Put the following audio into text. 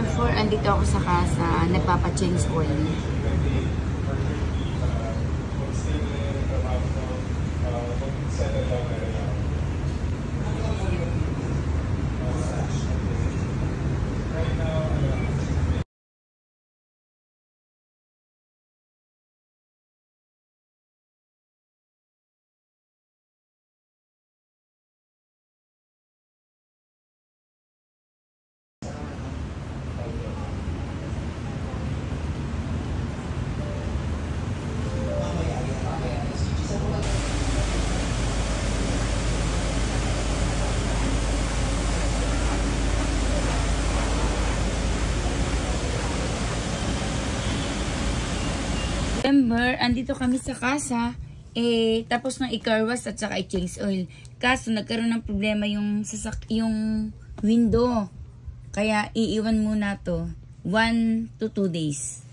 December 4, andito ako sa casa, nagpapa-change oil. December, andito kami sa casa, tapos nang i-carwash at saka i-change oil. Kaso nagkaroon ng problema yung window. Kaya iiwan muna to 1 to 2 days.